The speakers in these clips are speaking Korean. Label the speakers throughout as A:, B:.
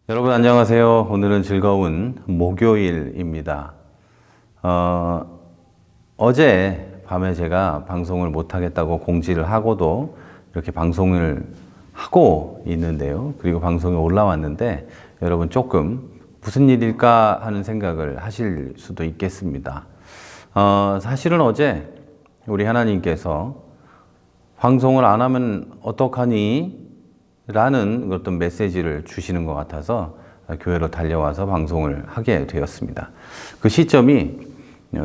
A: 여러분 안녕하세요. 오늘은 즐거운 목요일입니다. 어제 밤에 제가 방송을 못하겠다고 공지를 하고도 이렇게 방송을 하고 있는데요. 그리고 방송에 올라왔는데 여러분 조금 무슨 일일까 하는 생각을 하실 수도 있겠습니다. 사실은 어제 우리 하나님께서 방송을 안 하면 어떡하니? 라는 어떤 메시지를 주시는 것 같아서 교회로 달려와서 방송을 하게 되었습니다. 그 시점이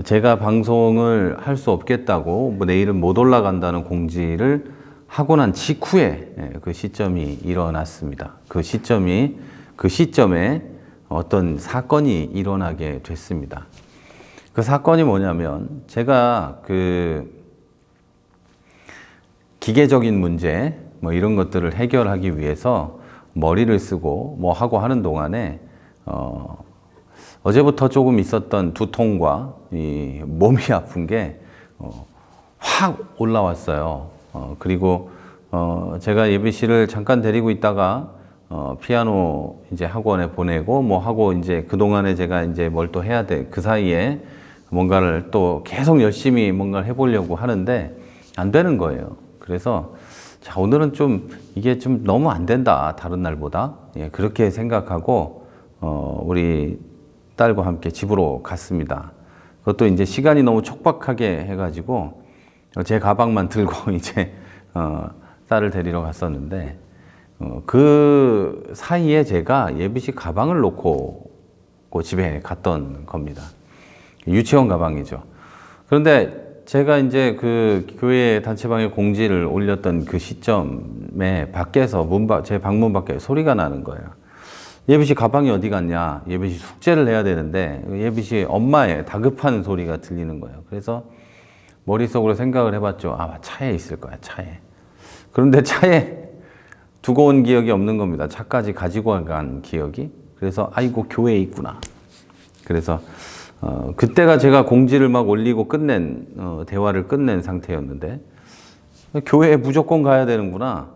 A: 제가 방송을 할 수 없겠다고 내일은 못 올라간다는 공지를 하고 난 직후에 그 시점이 일어났습니다. 그 시점에 어떤 사건이 일어나게 됐습니다. 그 사건이 뭐냐면 제가 그 기계적인 문제 이런 것들을 해결하기 위해서 머리를 쓰고 하고 하는 동안에 어제부터 조금 있었던 두통과 이 몸이 아픈 게 확 올라왔어요. 그리고 제가 예비씨를 잠깐 데리고 있다가 피아노 이제 학원에 보내고 하고 이제 그 동안에 제가 이제 뭘 또 해야 돼. 그 사이에 뭔가를 또 계속 열심히 뭔가를 해보려고 하는데 안 되는 거예요. 그래서 자, 오늘은 좀 이게 좀 너무 안 된다. 다른 날보다. 그렇게 생각하고 우리 딸과 함께 집으로 갔습니다. 그것도 이제 시간이 너무 촉박하게 해가지고 제 가방만 들고 이제 딸을 데리러 갔었는데 그 사이에 제가 예비씨 가방을 놓고 집에 갔던 겁니다. 유치원 가방이죠. 그런데 제가 이제 그 교회 단체방에 공지를 올렸던 그 시점에 밖에서 제 방문 밖에 소리가 나는 거예요. 예비씨 가방이 어디 갔냐? 예비씨 숙제를 해야 되는데 예비씨 엄마의 다급한 소리가 들리는 거예요. 그래서 머릿속으로 생각을 해봤죠. 차에 있을 거야, 차에. 그런데 차에 두고 온 기억이 없는 겁니다. 차까지 가지고 간 기억이. 그래서 아이고 교회에 있구나. 그래서 그때가 제가 공지를 막 올리고 대화를 끝낸 상태였는데, 교회에 무조건 가야 되는구나.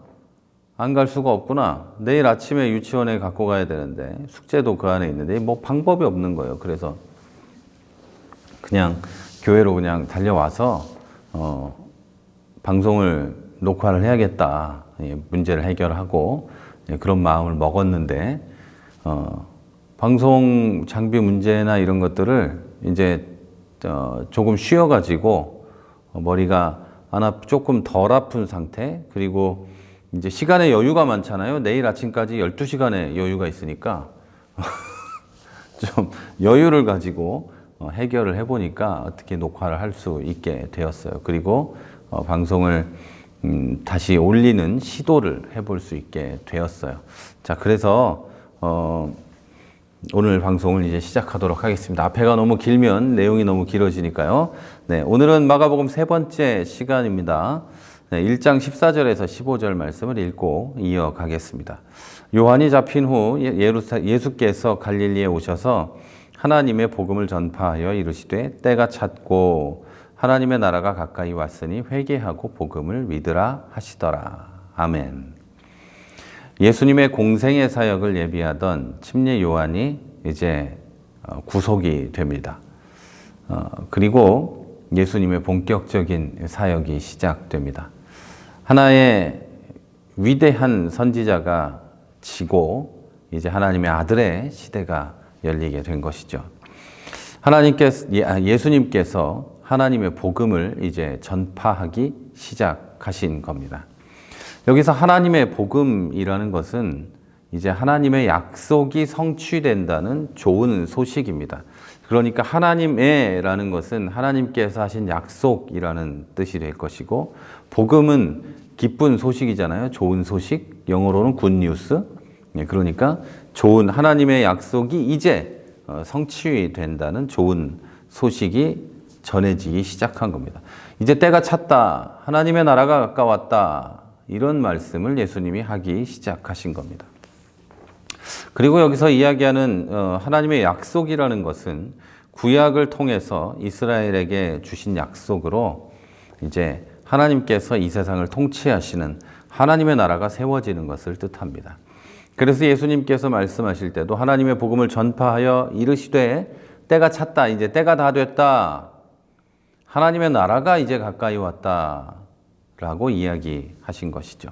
A: 안 갈 수가 없구나. 내일 아침에 유치원에 갖고 가야 되는데, 숙제도 그 안에 있는데, 방법이 없는 거예요. 그래서 그냥 교회로 그냥 달려와서, 방송을 녹화를 해야겠다. 문제를 해결하고, 그런 마음을 먹었는데, 방송 장비 문제나 이런 것들을 이제 조금 쉬어가지고 머리가 조금 덜 아픈 상태, 그리고 이제 시간의 여유가 많잖아요. 내일 아침까지 12시간의 여유가 있으니까 좀 여유를 가지고 해결을 해보니까 어떻게 녹화를 할 수 있게 되었어요. 그리고 방송을 다시 올리는 시도를 해볼 수 있게 되었어요. 자, 그래서 오늘 방송을 이제 시작하도록 하겠습니다. 앞에가 너무 길면 내용이 너무 길어지니까요. 네, 오늘은 마가복음 세 번째 시간입니다. 네, 1장 14절에서 15절 말씀을 읽고 이어가겠습니다. 요한이 잡힌 후 예수께서 갈릴리에 오셔서 하나님의 복음을 전파하여 이르시되 때가 찼고 하나님의 나라가 가까이 왔으니 회개하고 복음을 믿으라 하시더라. 아멘. 예수님의 공생의 사역을 예비하던 침례 요한이 이제 구속이 됩니다. 그리고 예수님의 본격적인 사역이 시작됩니다. 하나의 위대한 선지자가 지고 이제 하나님의 아들의 시대가 열리게 된 것이죠. 예수님께서 하나님의 복음을 이제 전파하기 시작하신 겁니다. 여기서 하나님의 복음이라는 것은 이제 하나님의 약속이 성취된다는 좋은 소식입니다. 그러니까 하나님의라는 것은 하나님께서 하신 약속이라는 뜻이 될 것이고, 복음은 기쁜 소식이잖아요. 좋은 소식. 영어로는 굿뉴스. 그러니까 좋은 하나님의 약속이 이제 성취된다는 좋은 소식이 전해지기 시작한 겁니다. 이제 때가 찼다. 하나님의 나라가 가까웠다. 이런 말씀을 예수님이 하기 시작하신 겁니다. 그리고 여기서 이야기하는 하나님의 약속이라는 것은 구약을 통해서 이스라엘에게 주신 약속으로 이제 하나님께서 이 세상을 통치하시는 하나님의 나라가 세워지는 것을 뜻합니다. 그래서 예수님께서 말씀하실 때도 하나님의 복음을 전파하여 이르시되 때가 찼다. 이제 때가 다 됐다. 하나님의 나라가 이제 가까이 왔다. 라고 이야기하신 것이죠.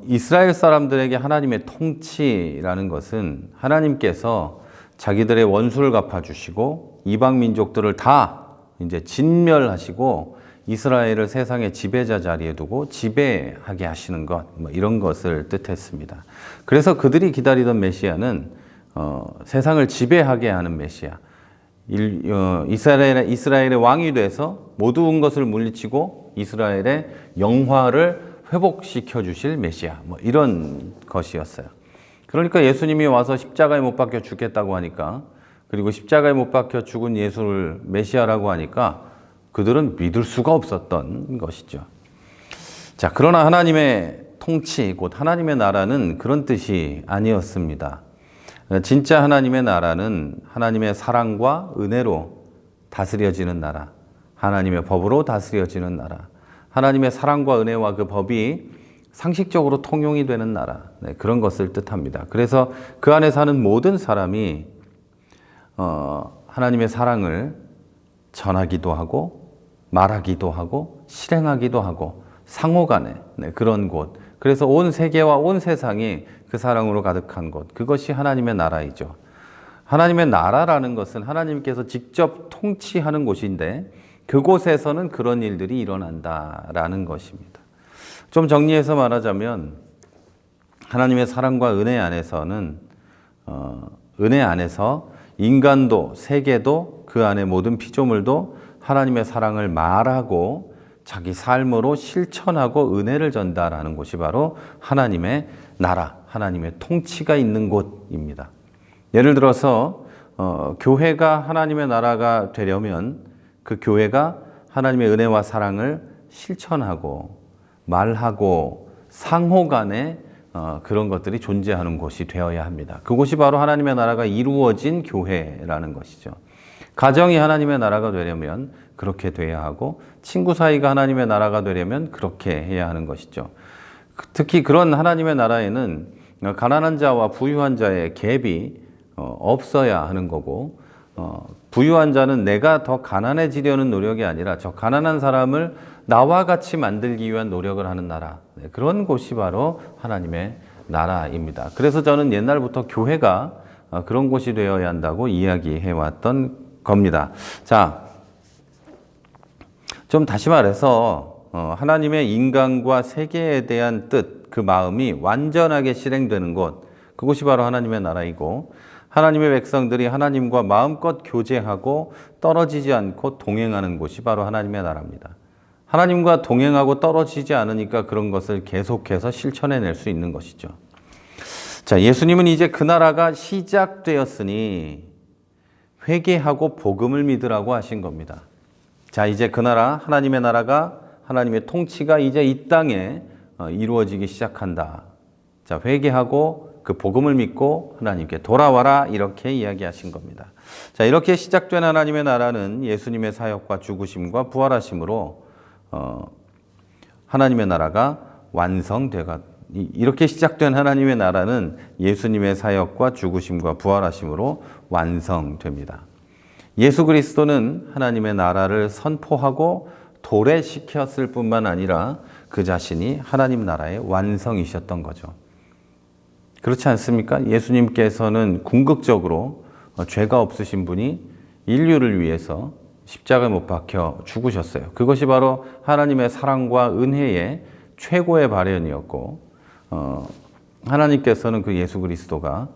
A: 이스라엘 사람들에게 하나님의 통치라는 것은 하나님께서 자기들의 원수를 갚아주시고 이방 민족들을 다 이제 진멸하시고 이스라엘을 세상의 지배자 자리에 두고 지배하게 하시는 것, 이런 것을 뜻했습니다. 그래서 그들이 기다리던 메시아는 세상을 지배하게 하는 메시아, 이스라엘의 왕이 돼서 모든 것을 물리치고 이스라엘의 영화를 회복시켜 주실 메시아, 이런 것이었어요. 그러니까 예수님이 와서 십자가에 못 박혀 죽겠다고 하니까, 그리고 십자가에 못 박혀 죽은 예수를 메시아라고 하니까 그들은 믿을 수가 없었던 것이죠. 자, 그러나 하나님의 통치, 곧 하나님의 나라는 그런 뜻이 아니었습니다. 진짜 하나님의 나라는 하나님의 사랑과 은혜로 다스려지는 나라, 하나님의 법으로 다스려지는 나라, 하나님의 사랑과 은혜와 그 법이 상식적으로 통용이 되는 나라, 그런 것을 뜻합니다. 그래서 그 안에 사는 모든 사람이 하나님의 사랑을 전하기도 하고 말하기도 하고 실행하기도 하고 상호간에 그런 곳, 그래서 온 세계와 온 세상이 그 사랑으로 가득한 곳, 그것이 하나님의 나라이죠. 하나님의 나라라는 것은 하나님께서 직접 통치하는 곳인데 그곳에서는 그런 일들이 일어난다라는 것입니다. 좀 정리해서 말하자면 하나님의 사랑과 은혜 안에서는 은혜 안에서 인간도 세계도 그 안에 모든 피조물도 하나님의 사랑을 말하고 자기 삶으로 실천하고 은혜를 전달하는 곳이 바로 하나님의 나라, 하나님의 통치가 있는 곳입니다. 예를 들어서 교회가 하나님의 나라가 되려면 그 교회가 하나님의 은혜와 사랑을 실천하고 말하고 상호간에 그런 것들이 존재하는 곳이 되어야 합니다. 그곳이 바로 하나님의 나라가 이루어진 교회라는 것이죠. 가정이 하나님의 나라가 되려면 그렇게 돼야 하고 친구 사이가 하나님의 나라가 되려면 그렇게 해야 하는 것이죠. 특히 그런 하나님의 나라에는 가난한 자와 부유한 자의 갭이 없어야 하는 거고, 부유한 자는 내가 더 가난해지려는 노력이 아니라 저 가난한 사람을 나와 같이 만들기 위한 노력을 하는 나라, 그런 곳이 바로 하나님의 나라입니다. 그래서 저는 옛날부터 교회가 그런 곳이 되어야 한다고 이야기해 왔던 겁니다. 자, 좀 다시 말해서 하나님의 인간과 세계에 대한 뜻, 그 마음이 완전하게 실행되는 곳, 그곳이 바로 하나님의 나라이고, 하나님의 백성들이 하나님과 마음껏 교제하고 떨어지지 않고 동행하는 곳이 바로 하나님의 나라입니다. 하나님과 동행하고 떨어지지 않으니까 그런 것을 계속해서 실천해낼 수 있는 것이죠. 자, 예수님은 이제 그 나라가 시작되었으니 회개하고 복음을 믿으라고 하신 겁니다. 자, 이제 그 나라, 하나님의 나라가, 하나님의 통치가 이제 이 땅에 이루어지기 시작한다. 자, 회개하고 그 복음을 믿고 하나님께 돌아와라, 이렇게 이야기하신 겁니다. 자, 이렇게 시작된 하나님의 나라는 예수님의 사역과 죽으심과 부활하심으로 하나님의 나라가 완성되가, 이렇게 시작된 하나님의 나라는 예수님의 사역과 죽으심과 부활하심으로 완성됩니다. 예수 그리스도는 하나님의 나라를 선포하고 도래시켰을 뿐만 아니라 그 자신이 하나님 나라의 완성이셨던 거죠. 그렇지 않습니까? 예수님께서는 궁극적으로 죄가 없으신 분이 인류를 위해서 십자가에 못 박혀 죽으셨어요. 그것이 바로 하나님의 사랑과 은혜의 최고의 발현이었고, 하나님께서는 그 예수 그리스도가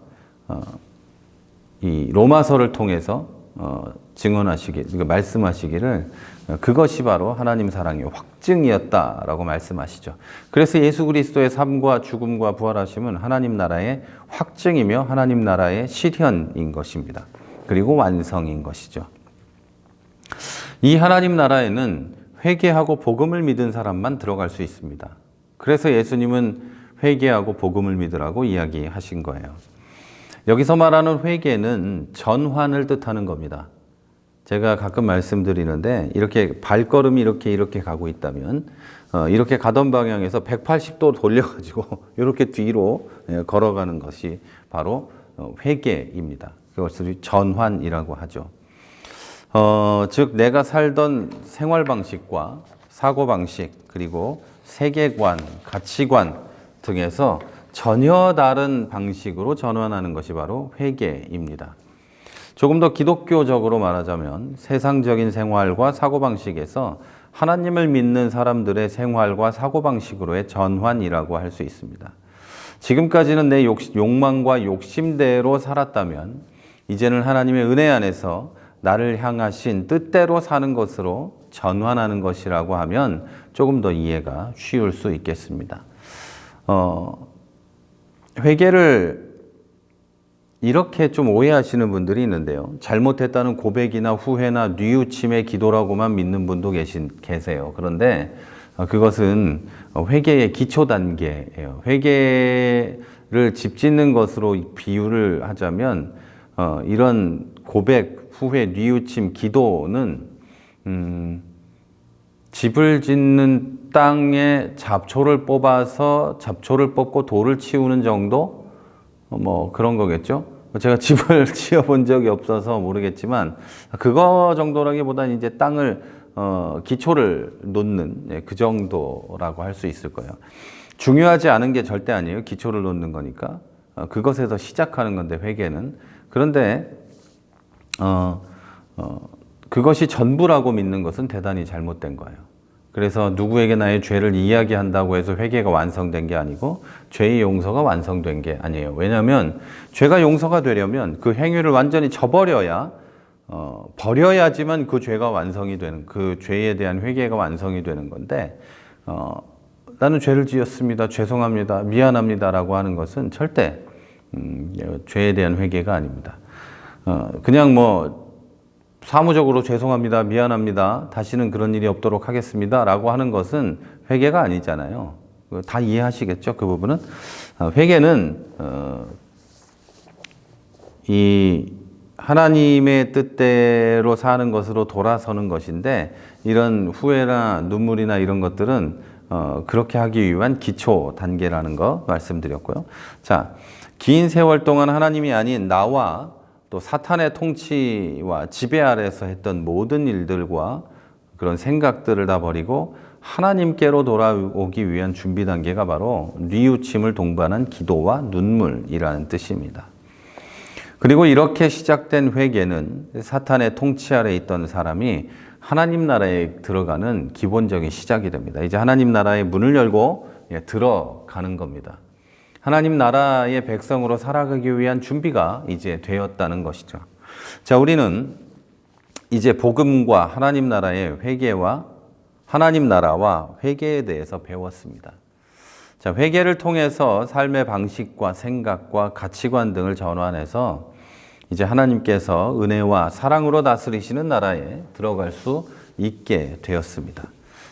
A: 이 로마서를 통해서 말씀하시기를 그것이 바로 하나님 사랑의 확증이었다라고 말씀하시죠. 그래서 예수 그리스도의 삶과 죽음과 부활하심은 하나님 나라의 확증이며 하나님 나라의 실현인 것입니다. 그리고 완성인 것이죠. 이 하나님 나라에는 회개하고 복음을 믿은 사람만 들어갈 수 있습니다. 그래서 예수님은 회개하고 복음을 믿으라고 이야기하신 거예요. 여기서 말하는 회개는 전환을 뜻하는 겁니다. 제가 가끔 말씀드리는데 이렇게 발걸음이 이렇게 가고 있다면 이렇게 가던 방향에서 180도 돌려가지고 이렇게 뒤로 걸어가는 것이 바로 회개입니다. 그것을 전환이라고 하죠. 즉 내가 살던 생활 방식과 사고 방식 그리고 세계관, 가치관 등에서 전혀 다른 방식으로 전환하는 것이 바로 회개입니다. 조금 더 기독교적으로 말하자면 세상적인 생활과 사고방식에서 하나님을 믿는 사람들의 생활과 사고방식으로의 전환이라고 할 수 있습니다. 지금까지는 내 욕망과 욕심대로 살았다면 이제는 하나님의 은혜 안에서 나를 향하신 뜻대로 사는 것으로 전환하는 것이라고 하면 조금 더 이해가 쉬울 수 있겠습니다. 회개를 이렇게 좀 오해하시는 분들이 있는데요. 잘못했다는 고백이나 후회나 뉘우침의 기도라고만 믿는 분도 계세요. 그런데 그것은 회개의 기초 단계예요. 회개를 집 짓는 것으로 비유를 하자면 이런 고백, 후회, 뉘우침, 기도는 집을 짓는 땅에 잡초를 뽑아서 잡초를 뽑고 돌을 치우는 정도? 뭐 그런 거겠죠. 제가 집을 지어본 적이 없어서 모르겠지만 그거 정도라기보다는 이제 땅을 기초를 놓는 그 정도라고 할 수 있을 거예요. 중요하지 않은 게 절대 아니에요. 기초를 놓는 거니까 그것에서 시작하는 건데 회개는. 그런데 그것이 전부라고 믿는 것은 대단히 잘못된 거예요. 그래서 누구에게 나의 죄를 이야기한다고 해서 회개가 완성된 게 아니고 죄의 용서가 완성된 게 아니에요. 왜냐하면 죄가 용서가 되려면 그 행위를 완전히 저버려야 버려야지만 그 죄가 완성이 되는, 그 죄에 대한 회개가 완성이 되는 건데 나는 죄를 지었습니다. 죄송합니다. 미안합니다. 라고 하는 것은 절대 죄에 대한 회개가 아닙니다. 그냥 뭐 사무적으로 죄송합니다. 미안합니다. 다시는 그런 일이 없도록 하겠습니다. 라고 하는 것은 회개가 아니잖아요. 다 이해하시겠죠? 그 부분은. 회개는 이 하나님의 뜻대로 사는 것으로 돌아서는 것인데 이런 후회나 눈물이나 이런 것들은 그렇게 하기 위한 기초 단계라는 거 말씀드렸고요. 자, 긴 세월 동안 하나님이 아닌 나와 또 사탄의 통치와 지배 아래에서 했던 모든 일들과 그런 생각들을 다 버리고 하나님께로 돌아오기 위한 준비 단계가 바로 뉘우침을 동반한 기도와 눈물이라는 뜻입니다. 그리고 이렇게 시작된 회개는 사탄의 통치 아래에 있던 사람이 하나님 나라에 들어가는 기본적인 시작이 됩니다. 이제 하나님 나라의 문을 열고 들어가는 겁니다. 하나님 나라의 백성으로 살아가기 위한 준비가 이제 되었다는 것이죠. 자, 우리는 이제 복음과 하나님 나라의 회개와 하나님 나라와 회개에 대해서 배웠습니다. 자, 회개를 통해서 삶의 방식과 생각과 가치관 등을 전환해서 이제 하나님께서 은혜와 사랑으로 다스리시는 나라에 들어갈 수 있게 되었습니다.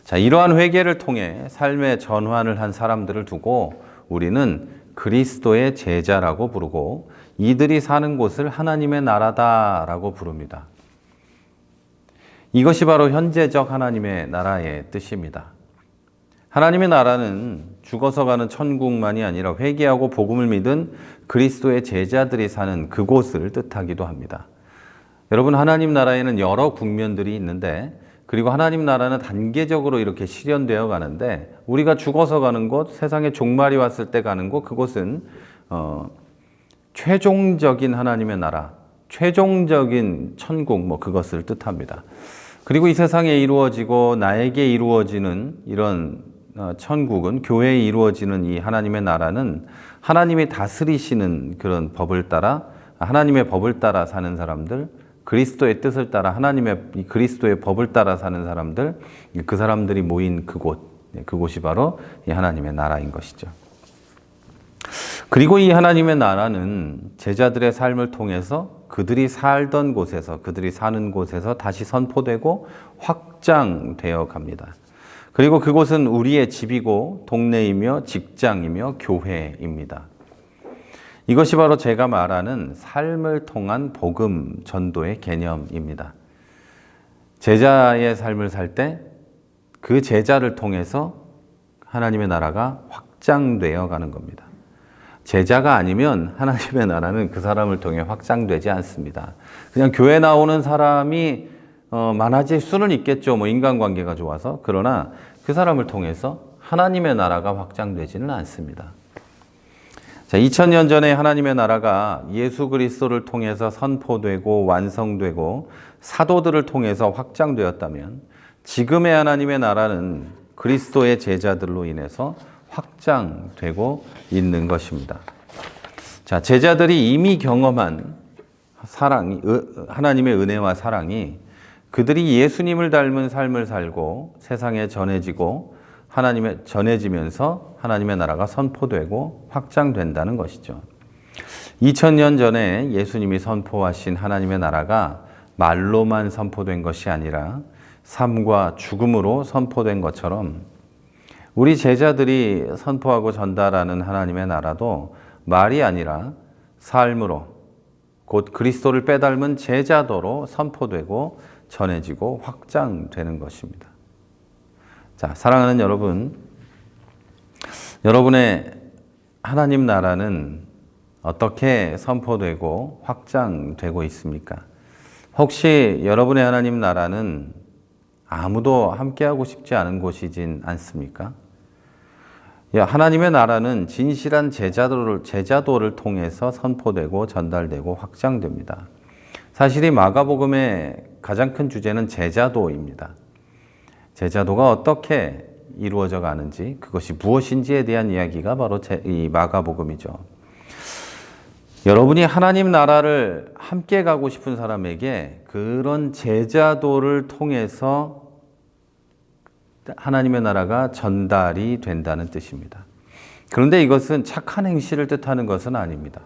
A: 자, 이러한 회개를 통해 삶의 전환을 한 사람들을 두고 우리는 그리스도의 제자라고 부르고 이들이 사는 곳을 하나님의 나라다라고 부릅니다. 이것이 바로 현재적 하나님의 나라의 뜻입니다. 하나님의 나라는 죽어서 가는 천국만이 아니라 회개하고 복음을 믿은 그리스도의 제자들이 사는 그곳을 뜻하기도 합니다. 여러분, 하나님 나라에는 여러 국면들이 있는데 그리고 하나님 나라는 단계적으로 이렇게 실현되어 가는데 우리가 죽어서 가는 곳, 세상에 종말이 왔을 때 가는 곳, 그곳은 최종적인 하나님의 나라, 최종적인 천국, 뭐 그것을 뜻합니다. 그리고 이 세상에 이루어지고 나에게 이루어지는 이런 천국은, 교회에 이루어지는 이 하나님의 나라는 하나님이 다스리시는 그런 법을 따라, 하나님의 법을 따라 사는 사람들, 그리스도의 뜻을 따라 하나님의 그리스도의 법을 따라 사는 사람들, 그 사람들이 모인 그곳이 바로 이 하나님의 나라인 것이죠. 그리고 이 하나님의 나라는 제자들의 삶을 통해서 그들이 살던 곳에서, 그들이 사는 곳에서 다시 선포되고 확장되어 갑니다. 그리고 그곳은 우리의 집이고 동네이며 직장이며 교회입니다. 이것이 바로 제가 말하는 삶을 통한 복음 전도의 개념입니다. 제자의 삶을 살 때 그 제자를 통해서 하나님의 나라가 확장되어 가는 겁니다. 제자가 아니면 하나님의 나라는 그 사람을 통해 확장되지 않습니다. 그냥 교회 나오는 사람이 많아질 수는 있겠죠. 뭐 인간관계가 좋아서. 그러나 그 사람을 통해서 하나님의 나라가 확장되지는 않습니다. 자, 2000년 전에 하나님의 나라가 예수 그리스도를 통해서 선포되고 완성되고 사도들을 통해서 확장되었다면 지금의 하나님의 나라는 그리스도의 제자들로 인해서 확장되고 있는 것입니다. 자, 제자들이 이미 경험한 사랑이, 하나님의 은혜와 사랑이 그들이 예수님을 닮은 삶을 살고 세상에 전해지면서 하나님의 나라가 선포되고 확장된다는 것이죠. 2000년 전에 예수님이 선포하신 하나님의 나라가 말로만 선포된 것이 아니라 삶과 죽음으로 선포된 것처럼 우리 제자들이 선포하고 전달하는 하나님의 나라도 말이 아니라 삶으로 곧 그리스도를 빼닮은 제자도로 선포되고 전해지고 확장되는 것입니다. 자, 사랑하는 여러분, 여러분의 하나님 나라는 어떻게 선포되고 확장되고 있습니까? 혹시 여러분의 하나님 나라는 아무도 함께하고 싶지 않은 곳이진 않습니까? 하나님의 나라는 진실한 제자도를 통해서 선포되고 전달되고 확장됩니다. 사실 이 마가복음의 가장 큰 주제는 제자도입니다. 제자도가 어떻게 이루어져 가는지, 그것이 무엇인지에 대한 이야기가 바로 이 마가복음이죠. 여러분이 하나님 나라를 함께 가고 싶은 사람에게 그런 제자도를 통해서 하나님의 나라가 전달이 된다는 뜻입니다. 그런데 이것은 착한 행실을 뜻하는 것은 아닙니다.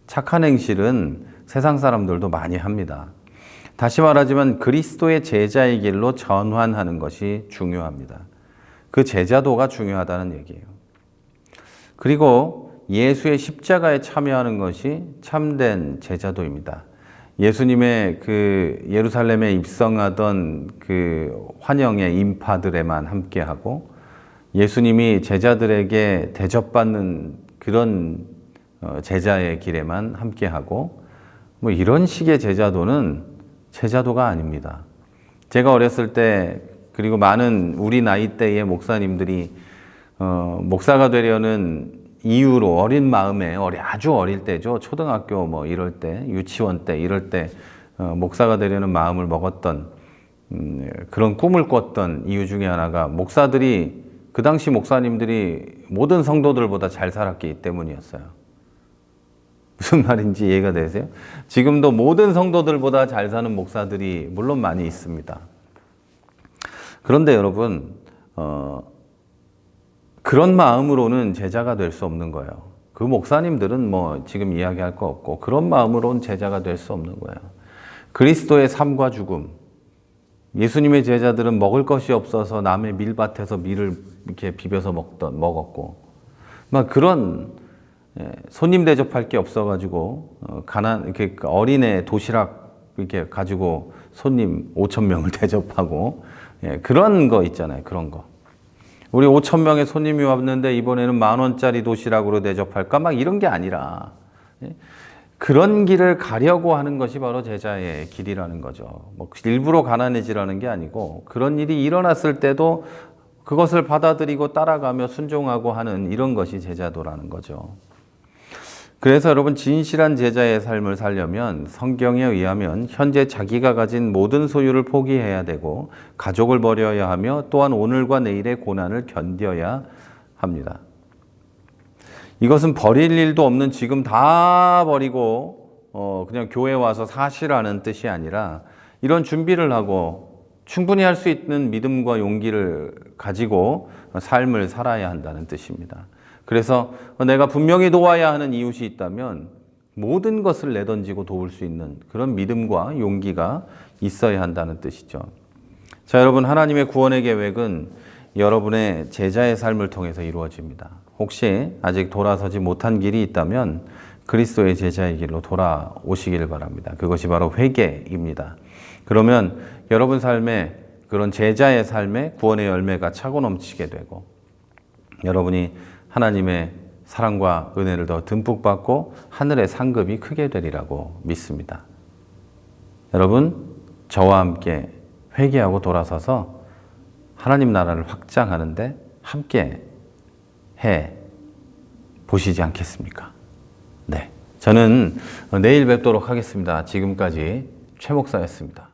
A: 착한 행실은 세상 사람들도 많이 합니다. 다시 말하지만 그리스도의 제자의 길로 전환하는 것이 중요합니다. 그 제자도가 중요하다는 얘기예요. 그리고 예수의 십자가에 참여하는 것이 참된 제자도입니다. 예수님의 그 예루살렘에 입성하던 그 환영의 인파들에만 함께하고 예수님이 제자들에게 대접받는 그런 제자의 길에만 함께하고 뭐 이런 식의 제자도는 제자도가 아닙니다. 제가 어렸을 때 그리고 많은 우리 나이대의 목사님들이 목사가 되려는 이유로 어린 마음에 아주 어릴 때죠. 초등학교 뭐 이럴 때, 유치원 때 이럴 때 목사가 되려는 마음을 먹었던 그런 꿈을 꿨던 이유 중에 하나가 목사들이 그 당시 목사님들이 모든 성도들보다 잘 살았기 때문이었어요. 무슨 말인지 이해가 되세요? 지금도 모든 성도들보다 잘 사는 목사들이 물론 많이 있습니다. 그런데 여러분 그런 마음으로는 제자가 될 수 없는 거예요. 그 목사님들은 뭐 지금 이야기할 거 없고 그런 마음으로는 제자가 될 수 없는 거예요. 그리스도의 삶과 죽음. 예수님의 제자들은 먹을 것이 없어서 남의 밀밭에서 밀을 이렇게 비벼서 먹었고 막 그런 손님 대접할 게 없어가지고 이렇게 어린애 도시락 이렇게 가지고 손님 5,000명을 대접하고 그런 거 있잖아요. 그런 거. 우리 5,000명의 손님이 왔는데 이번에는 10,000원짜리 도시락으로 대접할까? 막 이런 게 아니라 그런 길을 가려고 하는 것이 바로 제자의 길이라는 거죠. 뭐 일부러 가난해지라는 게 아니고 그런 일이 일어났을 때도 그것을 받아들이고 따라가며 순종하고 하는 이런 것이 제자도라는 거죠. 그래서 여러분 진실한 제자의 삶을 살려면 성경에 의하면 현재 자기가 가진 모든 소유를 포기해야 되고 가족을 버려야 하며 또한 오늘과 내일의 고난을 견뎌야 합니다. 이것은 버릴 일도 없는 지금 다 버리고 그냥 교회 와서 사시라는 뜻이 아니라 이런 준비를 하고 충분히 할 수 있는 믿음과 용기를 가지고 삶을 살아야 한다는 뜻입니다. 그래서 내가 분명히 도와야 하는 이웃이 있다면 모든 것을 내던지고 도울 수 있는 그런 믿음과 용기가 있어야 한다는 뜻이죠. 자, 여러분, 하나님의 구원의 계획은 여러분의 제자의 삶을 통해서 이루어집니다. 혹시 아직 돌아서지 못한 길이 있다면 그리스도의 제자의 길로 돌아오시기를 바랍니다. 그것이 바로 회개입니다. 그 그러면 여러분 삶에 그런 제자의 삶에 구원의 열매가 차고 넘치게 되고 여러분이 하나님의 사랑과 은혜를 더 듬뿍 받고 하늘의 상급이 크게 되리라고 믿습니다. 여러분, 저와 함께 회개하고 돌아서서 하나님 나라를 확장하는데 함께 해 보시지 않겠습니까? 네. 저는 내일 뵙도록 하겠습니다. 지금까지 최 목사였습니다.